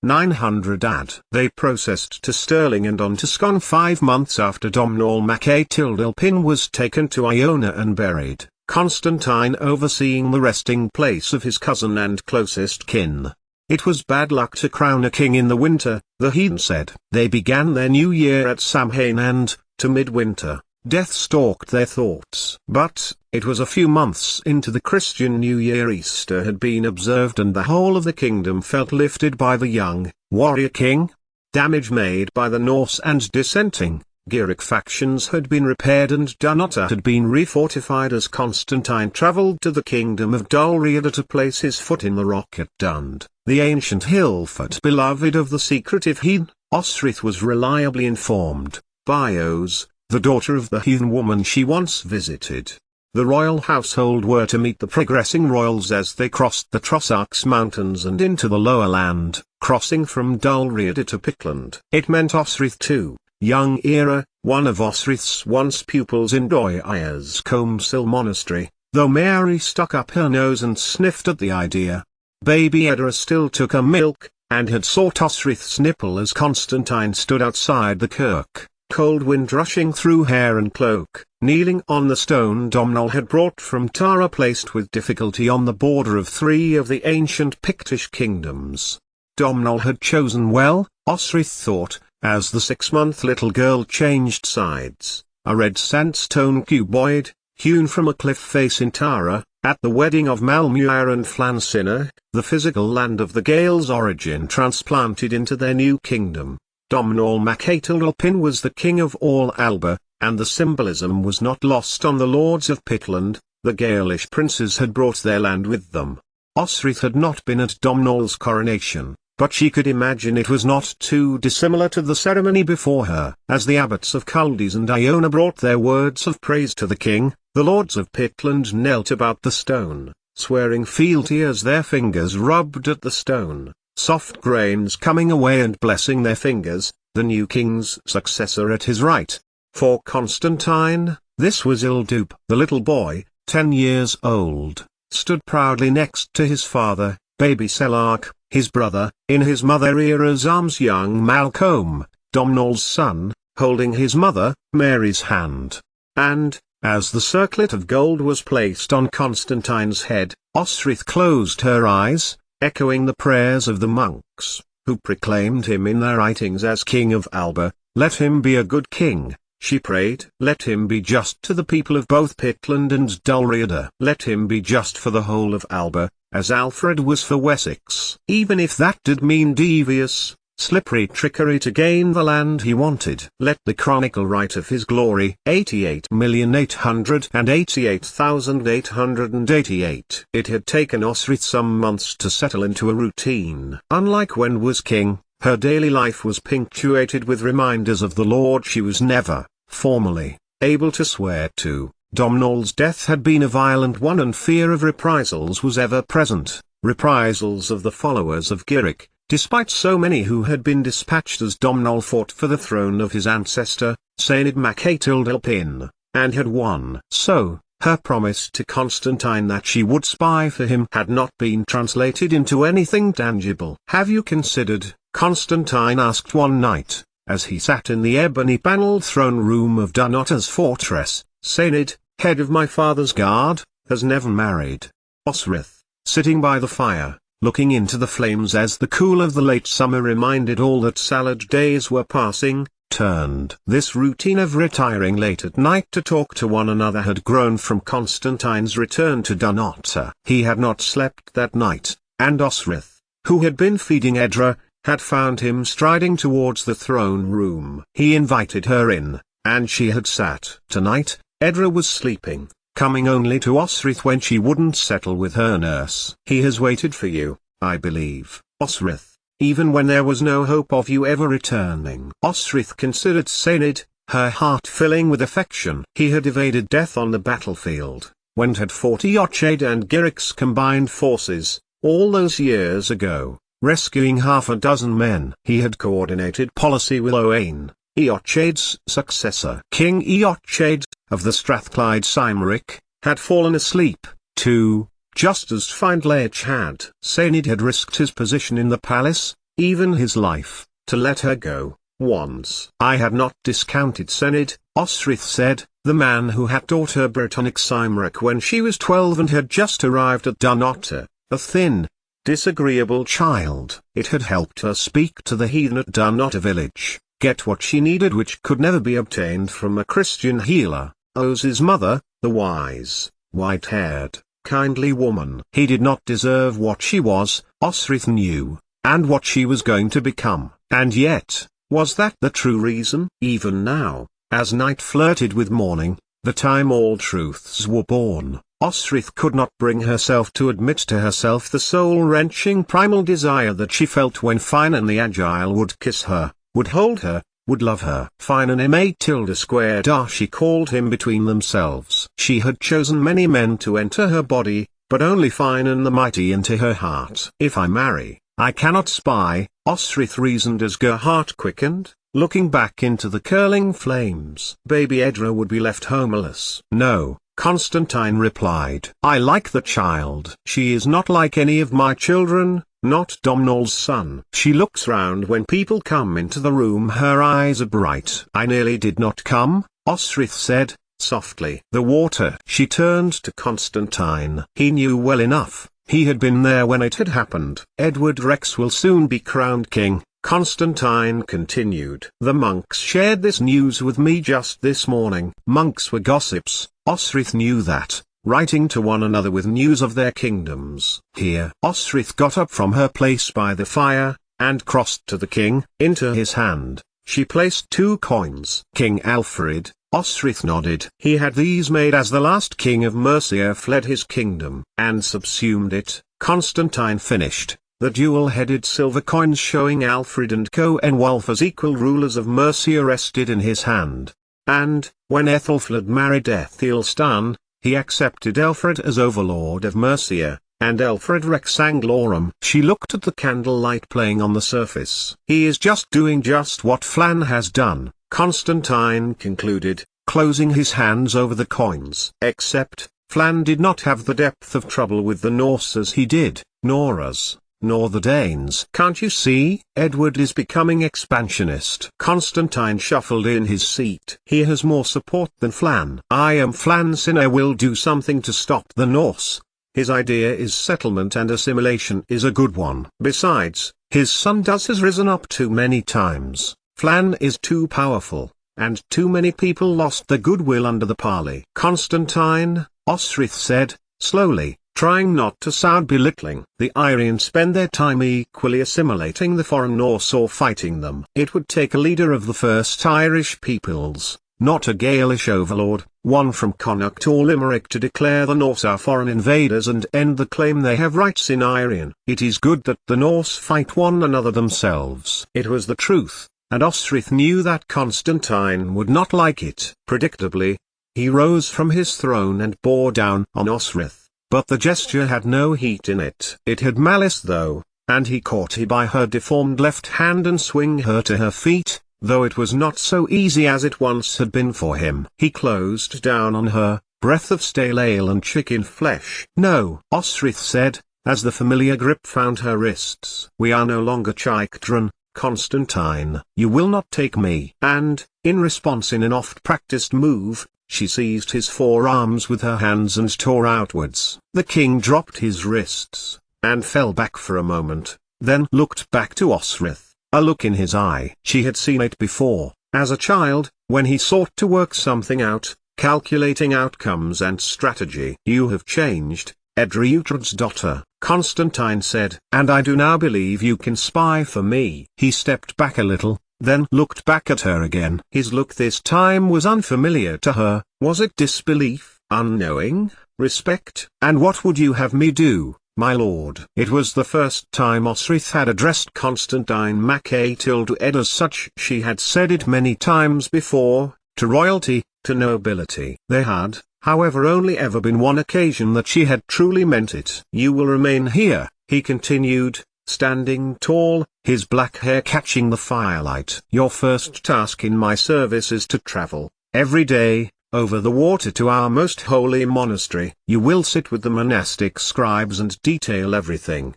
900 AD. They processed to Stirling and on to Scone 5 months after Domnall mac Ætildilpin was taken to Iona and buried, Constantine overseeing the resting place of his cousin and closest kin. It was bad luck to crown a king in the winter, the heathen said. They began their new year at Samhain and, to midwinter, death stalked their thoughts. But, it was a few months into the Christian New Year Easter had been observed and the whole of the kingdom felt lifted by the young, warrior king. Damage made by the Norse and dissenting, Giric factions had been repaired and Dunnottar had been refortified as Constantine travelled to the kingdom of Dalriada to place his foot in the rock at Dund, the ancient hill fort beloved of the secretive heathen. Osrith was reliably informed, Bios, the daughter of the heathen woman she once visited. The royal household were to meet the progressing royals as they crossed the Trossachs mountains and into the lower land, crossing from Dalriada to Pitland. It meant Osrith too, young Era, one of Osrith's once pupils in Doia's Comsil monastery, though Mary stuck up her nose and sniffed at the idea. Baby Edra still took her milk, and had sought Osrith's nipple as Constantine stood outside the kirk, cold wind rushing through hair and cloak, kneeling on the stone Domnall had brought from Tara placed with difficulty on the border of 3 of the ancient Pictish kingdoms. Domnall had chosen well, Osrith thought, as the 6-month little girl changed sides, a red sandstone cuboid, hewn from a cliff face in Tara, at the wedding of Malmuir and Flansinna, the physical land of the Gael's origin transplanted into their new kingdom. Domnall mac Ætildilpin was the king of all Alba, and the symbolism was not lost on the lords of Pitland. The Gaelish princes had brought their land with them. Osrith had not been at Domnall's coronation, but she could imagine it was not too dissimilar to the ceremony before her. As the abbots of Culdees and Iona brought their words of praise to the king, the lords of Pitland knelt about the stone, swearing fealty as their fingers rubbed at the stone, soft grains coming away and blessing their fingers, the new king's successor at his right. For Constantine, this was Ildup. The little boy, 10 years old, stood proudly next to his father, baby Selark, his brother, in his mother Era's arms young Malcolm, Domnall's son, holding his mother, Mary's hand. And, as the circlet of gold was placed on Constantine's head, Osrith closed her eyes, echoing the prayers of the monks, who proclaimed him in their writings as King of Alba. Let him be a good king, she prayed. Let him be just to the people of both Pitland and Dalriada. Let him be just for the whole of Alba, as Alfred was for Wessex. Even if that did mean devious, slippery trickery to gain the land he wanted. Let the chronicle write of his glory. 88,888,888. It had taken Osrith some months to settle into a routine. Unlike when was king, her daily life was punctuated with reminders of the lord she was never, formally, able to swear to. Domnall's death had been a violent one and fear of reprisals was ever present, reprisals of the followers of Giric. Despite so many who had been dispatched as Domnall fought for the throne of his ancestor, Saenid mac Ætildilpin, and had won. So, her promise to Constantine that she would spy for him had not been translated into anything tangible. Have you considered, Constantine asked one night, as he sat in the ebony-panelled throne room of Dunnottar's fortress, Saenid, head of my father's guard, has never married. Osrith, sitting by the fire, looking into the flames as the cool of the late summer reminded all that salad days were passing, turned. This routine of retiring late at night to talk to one another had grown from Constantine's return to Dunnottar. He had not slept that night, and Osrith, who had been feeding Edra, had found him striding towards the throne room. He invited her in, and she had sat. Tonight, Edra was sleeping, coming only to Osrith when she wouldn't settle with her nurse. He has waited for you, I believe, Osrith, even when there was no hope of you ever returning. Osrith considered Saenid, her heart filling with affection. He had evaded death on the battlefield, when had fought Eochaid and Giric's combined forces, all those years ago, rescuing half a dozen men. He had coordinated policy with Owain, Eochaid's successor. King Eochaid, of the Strathclyde Cymric, had fallen asleep, too, just as Findlaich had. Saenid had risked his position in the palace, even his life, to let her go, once. I had not discounted Senid, Osrith said, the man who had taught her Bretonic Cymric when she was 12 and had just arrived at Dunnottar, a thin, disagreeable child. It had helped her speak to the heathen at Dunnottar village, get what she needed which could never be obtained from a Christian healer, Oz's mother, the wise, white-haired, kindly woman. He did not deserve what she was, Osrith knew, and what she was going to become. And yet, was that the true reason? Even now, as night flirted with morning, the time all truths were born, Osrith could not bring herself to admit to herself the soul-wrenching primal desire that she felt when Finan the Agile would kiss her, would hold her, would love her. Finan M.A. she called him between themselves. She had chosen many men to enter her body, but only Finan the Mighty into her heart. If I marry, I cannot spy, Osrith reasoned as her heart quickened, looking back into the curling flames. Baby Edra would be left homeless. No, Constantine replied. I like the child. She is not like any of my children, not Domhnall's son. She looks round when people come into the room, her eyes are bright. I nearly did not come, Osrith said, softly. The water. She turned to Constantine. He knew well enough. He had been there when it had happened. Edward Rex will soon be crowned king, Constantine continued. The monks shared this news with me just this morning. Monks were gossips, Osrith knew that, writing to one another with news of their kingdoms. Here, Osrith got up from her place by the fire, and crossed to the king. Into his hand, she placed 2 coins. King Alfred, Osrith nodded. He had these made as the last king of Mercia fled his kingdom, and subsumed it. Constantine finished, the dual-headed silver coins showing Alfred and Coenwulf as equal rulers of Mercia rested in his hand. And, when Ethelfled married Ethelstan, he accepted Elfred as overlord of Mercia, and Elfred Rex Anglorum. She looked at the candlelight playing on the surface. He is just doing just what Flann has done, Constantine concluded, closing his hands over the coins. Except, Flann did not have the depth of trouble with the Norse as he did, nor us, nor the Danes. Can't you see? Edward is becoming expansionist. Constantine shuffled in his seat. He has more support than Flann. I am Flann Sin. I will do something to stop the Norse. His idea is settlement and assimilation is a good one. Besides, his son has risen up too many times. Flann is too powerful, and too many people lost their goodwill under the parley. Constantine, Osrith said, slowly, trying not to sound belittling. The Irians spend their time equally assimilating the foreign Norse or fighting them. It would take a leader of the first Irish peoples, not a Gaelish overlord, one from Connacht or Limerick, to declare the Norse are foreign invaders and end the claim they have rights in Irian. It is good that the Norse fight one another themselves. It was the truth, and Osrith knew that Constantine would not like it. Predictably, he rose from his throne and bore down on Osrith. But the gesture had no heat in it. It had malice though, and he caught her by her deformed left hand and swung her to her feet, though it was not so easy as it once had been for him. He closed down on her, breath of stale ale and chicken flesh. No, Osrith said, as the familiar grip found her wrists. We are no longer children, Constantine. You will not take me. And, in response in an oft-practiced move, she seized his forearms with her hands and tore outwards. The king dropped his wrists, and fell back for a moment, then looked back to Osrith, a look in his eye. She had seen it before, as a child, when he sought to work something out, calculating outcomes and strategy. You have changed, Edra Uhtred's daughter, Constantine said, and I do now believe you can spy for me. He stepped back a little, then looked back at her again. His look this time was unfamiliar to her. Was it disbelief, unknowing, respect? And what would you have me do, my lord? It was the first time Osrith had addressed Constantine Mac-Ed as such. She had said it many times before, to royalty, to nobility. There had, however, only ever been one occasion that she had truly meant it. You will remain here, he continued, standing tall, his black hair catching the firelight. Your first task in my service is to travel, every day, over the water to our most holy monastery. You will sit with the monastic scribes and detail everything,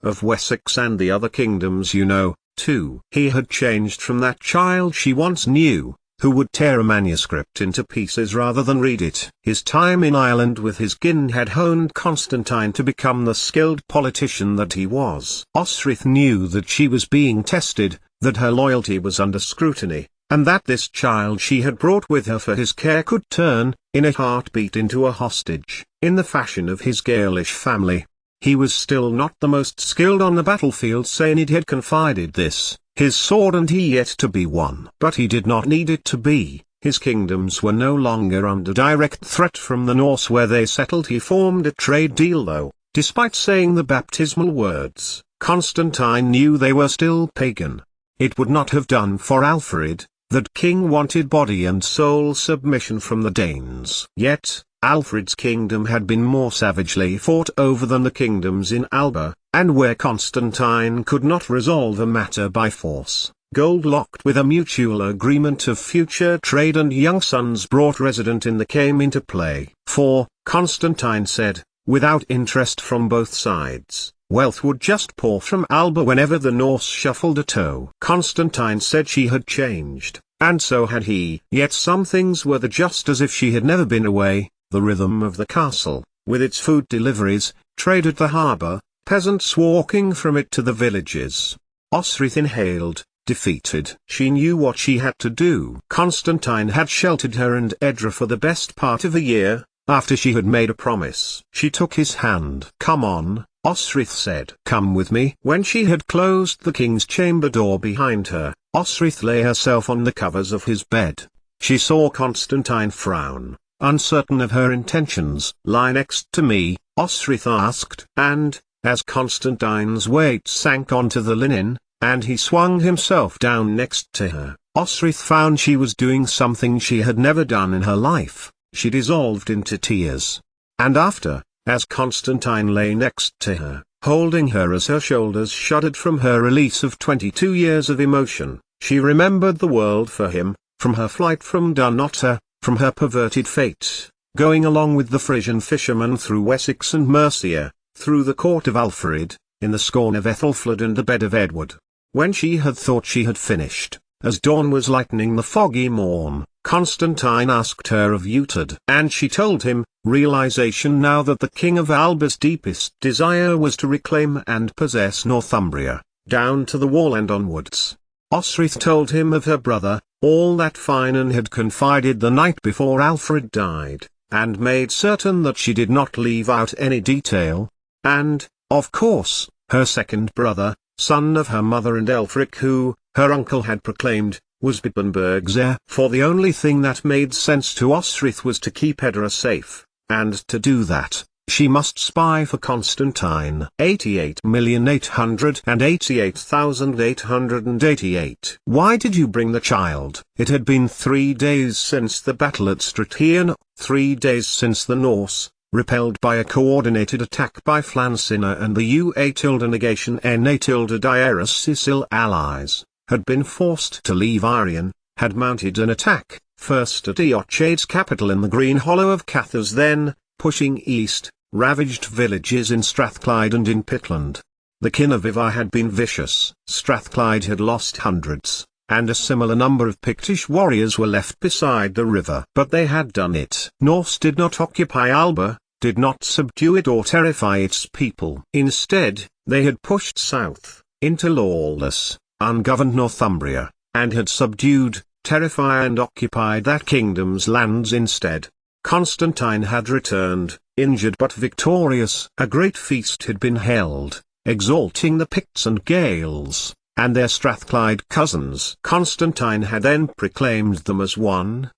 of Wessex and the other kingdoms you know, too. He had changed from that child she once knew, who would tear a manuscript into pieces rather than read it. His time in Ireland with his kin had honed Constantine to become the skilled politician that he was. Osric knew that she was being tested, that her loyalty was under scrutiny, and that this child she had brought with her for his care could turn, in a heartbeat, into a hostage, in the fashion of his Gaelish family. He was still not the most skilled on the battlefield. Sainid had confided this, his sword and he yet to be one. But he did not need it to be. His kingdoms were no longer under direct threat from the Norse where they settled. He formed a trade deal though, despite saying the baptismal words, Constantine knew they were still pagan. It would not have done for Alfred. That king wanted body and soul submission from the Danes. Yet, Alfred's kingdom had been more savagely fought over than the kingdoms in Alba, and where Constantine could not resolve a matter by force, gold-locked with a mutual agreement of future trade and young sons brought resident in the came into play. For, Constantine said, without interest from both sides, wealth would just pour from Alba whenever the Norse shuffled a toe. Constantine said she had changed, and so had he. Yet some things were just as if she had never been away, the rhythm of the castle, with its food deliveries, trade at the harbour, peasants walking from it to the villages. Osric inhaled, defeated. She knew what she had to do. Constantine had sheltered her and Edra for the best part of a year, after she had made a promise. She took his hand. Come on, Osric said. Come with me. When she had closed the king's chamber door behind her, Osric lay herself on the covers of his bed. She saw Constantine frown, uncertain of her intentions. Lie next to me, Osric asked. And, as Constantine's weight sank onto the linen, and he swung himself down next to her, Osric found she was doing something she had never done in her life. She dissolved into tears. And after, as Constantine lay next to her, holding her as her shoulders shuddered from her release of 22 years of emotion, she remembered the world for him, from her flight from Dunnottar, from her perverted fate, going along with the Frisian fishermen through Wessex and Mercia, through the court of Alfred, in the scorn of Ethelfled and the bed of Edward. When she had thought she had finished, as dawn was lightening the foggy morn, Constantine asked her of Utard. And she told him, realization now that the king of Alba's deepest desire was to reclaim and possess Northumbria, down to the wall and onwards. Osric told him of her brother, all that Finan had confided the night before Alfred died, and made certain that she did not leave out any detail. And, of course, her second brother, son of her mother and Elfric who, her uncle had proclaimed, was Bibbenberg's heir. For the only thing that made sense to Osric was to keep Edra safe, and to do that, she must spy for Constantine. 88,888,888. Why did you bring the child? It had been 3 days since the battle at Stratian, 3 days since the Norse, repelled by a coordinated attack by Flancina and the UA-negation-NA-Sicil allies, had been forced to leave Irion, had mounted an attack, first at Eochaid's capital in the green hollow of Cathars, then, pushing east, ravaged villages in Strathclyde and in Pitland. The kin of Ivar had been vicious. Strathclyde had lost hundreds, and a similar number of Pictish warriors were left beside the river. But they had done it. Norse did not occupy Alba, did not subdue it or terrify its people. Instead, they had pushed south, into lawless, ungoverned Northumbria, and had subdued, terrified and occupied that kingdom's lands instead. Constantine had returned, injured but victorious. A great feast had been held, exalting the Picts and Gaels, and their Strathclyde cousins. Constantine had then proclaimed them as one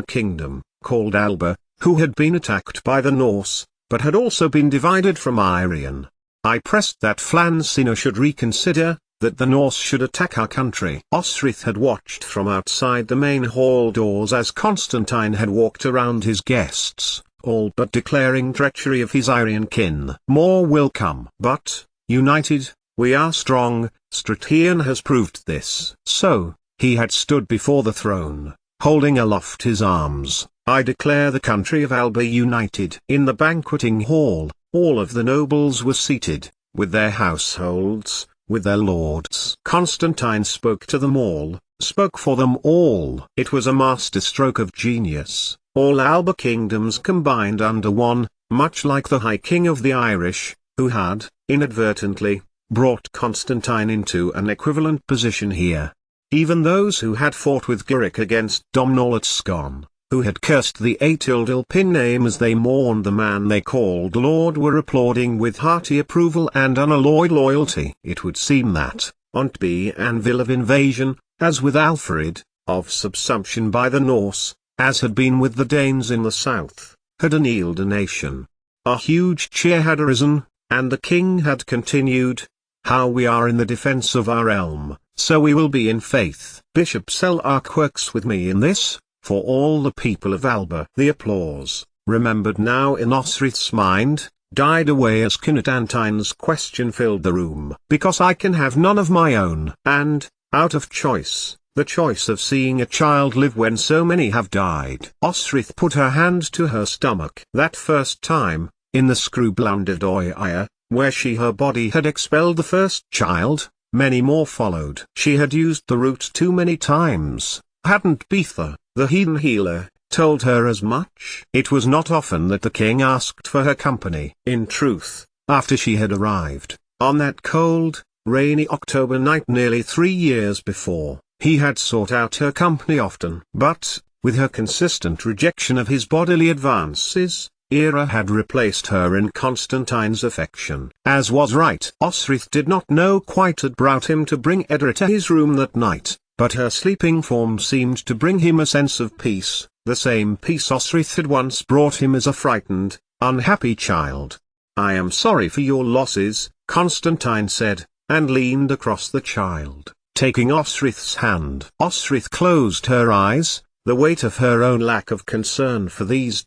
kingdom, called Alba, who had been attacked by the Norse, but had also been divided from Irion. I pressed that Flancina should reconsider, that the Norse should attack our country. Osric had watched from outside the main hall doors as Constantine had walked around his guests, all but declaring treachery of his Irion kin. More will come. But, united, we are strong. Stratian has proved this. So, he had stood before the throne, holding aloft his arms. I declare the country of Alba united. In the banqueting hall, all of the nobles were seated, with their households, with their lords. Constantine spoke to them all, spoke for them all. It was a masterstroke of genius, all Alba kingdoms combined under one, much like the High King of the Irish, who had, inadvertently, brought Constantine into an equivalent position here. Even those who had fought with Giric against Domnall at Scone, who had cursed the Aetildilpin name as they mourned the man they called Lord, were applauding with hearty approval and unalloyed loyalty. It would seem that, on the anvil of invasion, as with Alfred, of subsumption by the Norse, as had been with the Danes in the south, had annealed a nation. A huge cheer had arisen, and the king had continued, "How we are in the defence of our realm, so we will be in faith." Bishop Sellark works with me in this, for all the people of Alba. The applause, remembered now in Osrith's mind, died away as Constantine's question filled the room. "Because I can have none of my own. And, out of choice, the choice of seeing a child live when so many have died." Osrith put her hand to her stomach. That first time, in the Scrublandadoya, where her body had expelled the first child, many more followed. She had used the root too many times, hadn't Beatha, the heathen healer, told her as much? It was not often that the king asked for her company. In truth, after she had arrived, on that cold, rainy October night nearly 3 years before, he had sought out her company often. But, with her consistent rejection of his bodily advances, Era had replaced her in Constantine's affection. As was right, Osrith did not know quite had brought him to bring Edra to his room that night, but her sleeping form seemed to bring him a sense of peace, the same peace Osrith had once brought him as a frightened, unhappy child. "I am sorry for your losses," Constantine said, and leaned across the child, taking Osrith's hand. Osrith closed her eyes, the weight of her own lack of concern for these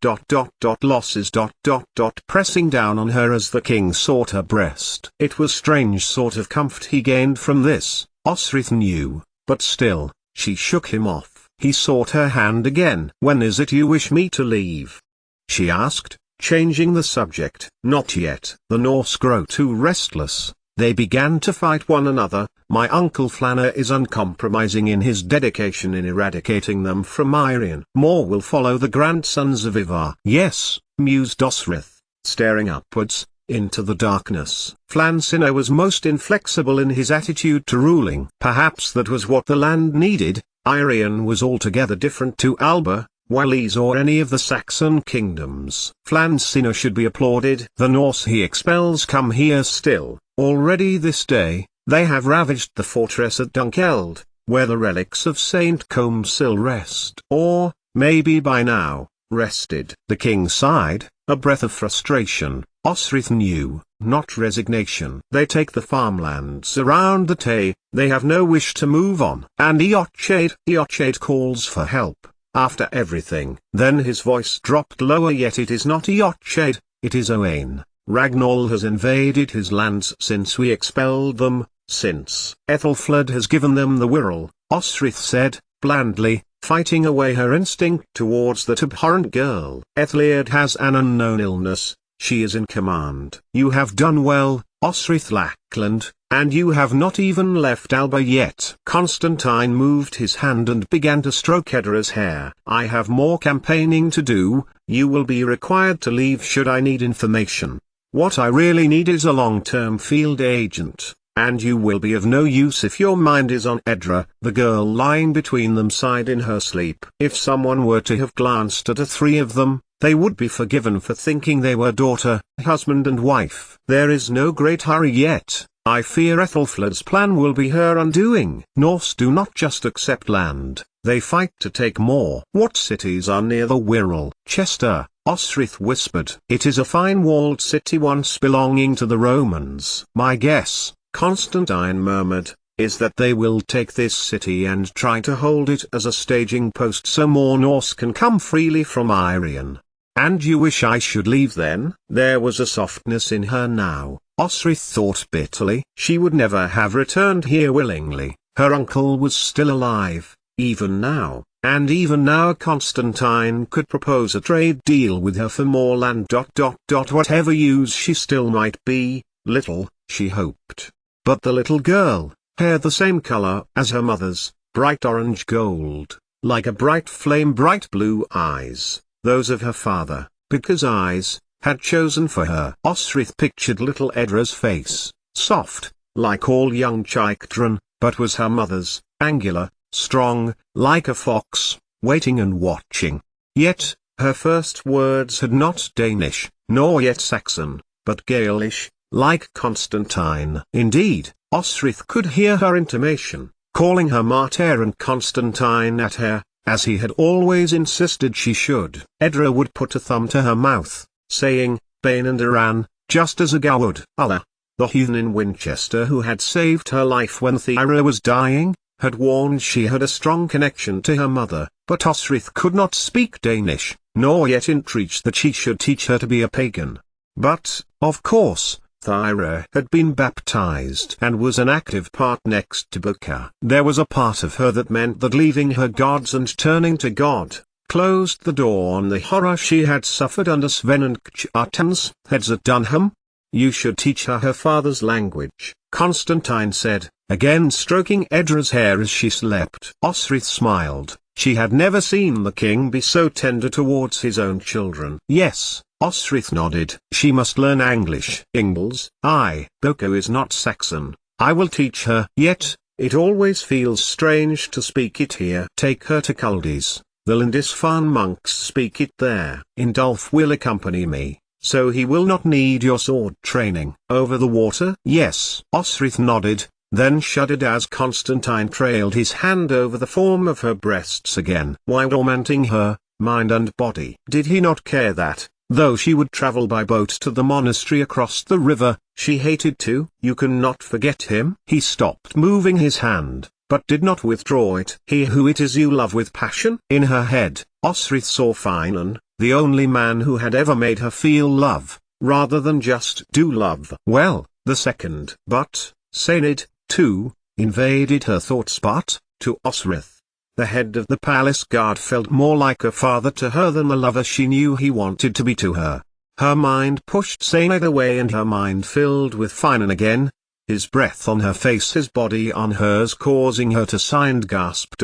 losses pressing down on her as the king sought her breast. It was strange sort of comfort he gained from this, Osrith knew, but still, she shook him off. He sought her hand again. "When is it you wish me to leave?" she asked, changing the subject. "Not yet." The Norse grow too restless. They began to fight one another. My uncle Flanner is uncompromising in his dedication in eradicating them from Irian. More will follow the grandsons of Ivar. "Yes," mused Osrith, staring upwards, into the darkness. Flansinna was most inflexible in his attitude to ruling. Perhaps that was what the land needed. Irian was altogether different to Alba, Wales or any of the Saxon kingdoms. Flansinna should be applauded. The Norse he expels come here still. Already this day, they have ravaged the fortress at Dunkeld, where the relics of Saint Comsil rest. Or, maybe by now, rested. The king sighed, a breath of frustration. Osrith knew, not resignation. They take the farmlands around the Tay, they have no wish to move on. And Eochaid calls for help, after everything. Then his voice dropped lower. Yet it is not Eochaid, it is Owain. Ragnall has invaded his lands since we expelled them, since Ethelfled has given them the Wirral, Osrith said, blandly, fighting away her instinct towards that abhorrent girl. Ethelred has an unknown illness, she is in command. You have done well, Osrith Lackland, and you have not even left Alba yet. Constantine moved his hand and began to stroke Edra's hair. I have more campaigning to do. You will be required to leave should I need information. What I really need is a long-term field agent, and you will be of no use if your mind is on Edra. The girl lying between them sighed in her sleep. If someone were to have glanced at the three of them, they would be forgiven for thinking they were daughter, husband and wife. There is no great hurry yet. I fear Ethelflaed's plan will be her undoing. Norse do not just accept land, they fight to take more. What cities are near the Wirral? Chester, Osrith whispered. It is a fine walled city once belonging to the Romans. My guess, Constantine murmured, is that they will take this city and try to hold it as a staging post so more Norse can come freely from Irian. And you wish I should leave then? There was a softness in her now, Osrith thought bitterly. She would never have returned here willingly. Her uncle was still alive, even now, and even now Constantine could propose a trade deal with her for more land. Whatever use she still might be, little, she hoped. But the little girl, hair the same color as her mother's, bright orange gold, like a bright flame, bright blue eyes, those of her father, because eyes, had chosen for her. Osrith pictured little Edra's face, soft, like all young children, but was her mother's, angular, strong, like a fox, waiting and watching. Yet, her first words had not Danish, nor yet Saxon, but Gaelish, like Constantine. Indeed, Osrith could hear her intimation, calling her Mater and Constantine at her, as he had always insisted she should. Edra would put a thumb to her mouth, saying, Bain and Aran, just as a Gael would. Allah, the heathen in Winchester who had saved her life when Thyra was dying, had warned she had a strong connection to her mother, but Osrith could not speak Danish, nor yet entreat that she should teach her to be a pagan. But, of course, Thyra had been baptized and was an active part next to Boka. There was a part of her that meant that leaving her gods and turning to God, closed the door on the horror she had suffered under Sven and Kjartan's heads at Dunham. You should teach her father's language, Constantine said, again stroking Edra's hair as she slept. Osrith smiled. She had never seen the king be so tender towards his own children. Yes, Osrith nodded. She must learn English. Ingles. Boka is not Saxon. I will teach her. Yet, it always feels strange to speak it here. Take her to Kuldis. The Lindisfarne monks speak it there. Indulf will accompany me, so he will not need your sword training. Over the water? Yes. Osrith nodded, then shuddered as Constantine trailed his hand over the form of her breasts again. Why tormenting her, mind and body? Did he not care that, though she would travel by boat to the monastery across the river, she hated to? You cannot forget him. He stopped moving his hand, but did not withdraw it. He who it is you love with passion? In her head, Osrith saw Finan, the only man who had ever made her feel love, rather than just do love. Well, the second. But, Sainid, too, invaded her thoughts. But, to Osrith, the head of the palace guard felt more like a father to her than the lover she knew he wanted to be to her. Her mind pushed Sainid away and her mind filled with Finan again, his breath on her face, his body on hers, causing her to sigh and gasp.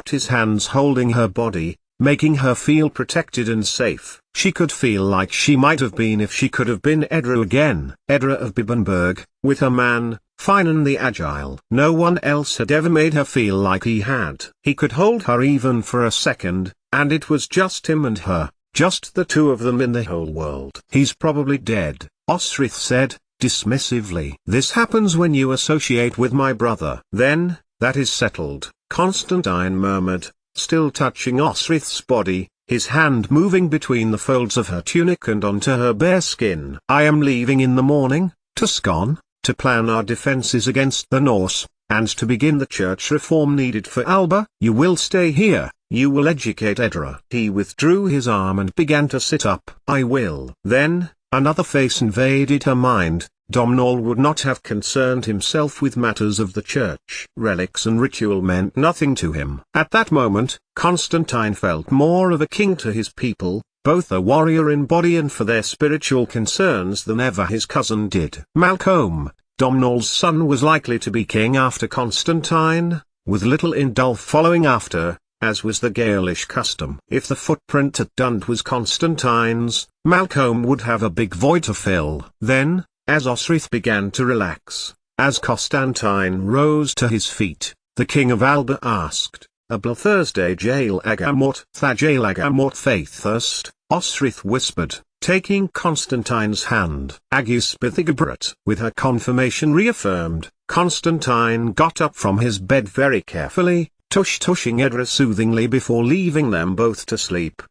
His hands holding her body, making her feel protected and safe. She could feel like she might have been if she could have been Edra again. Edra of Bibbenberg, with her man, Finan the Agile. No one else had ever made her feel like he had. He could hold her even for a second, and it was just him and her, just the two of them in the whole world. He's probably dead, Osrith said, dismissively. This happens when you associate with my brother. Then, that is settled, Constantine murmured, still touching Osrith's body, his hand moving between the folds of her tunic and onto her bare skin. I am leaving in the morning, to Scone, to plan our defenses against the Norse, and to begin the church reform needed for Alba. You will stay here, you will educate Edra. He withdrew his arm and began to sit up. I will. Then, another face invaded her mind. Domhnall would not have concerned himself with matters of the church. Relics and ritual meant nothing to him. At that moment, Constantine felt more of a king to his people, both a warrior in body and for their spiritual concerns, than ever his cousin did. Malcolm, Domhnall's son, was likely to be king after Constantine, with little Indulf following after, as was the Gaelish custom. If the footprint at Dund was Constantine's, Malcolm would have a big void to fill. Then, as Osrith began to relax, as Constantine rose to his feet, the king of Alba asked, Abla Thursday jail agamort jail agamort faithurst, Osrith whispered, taking Constantine's hand. Agus Bithigabrat. With her confirmation reaffirmed, Constantine got up from his bed very carefully, tushing Edra soothingly before leaving them both to sleep.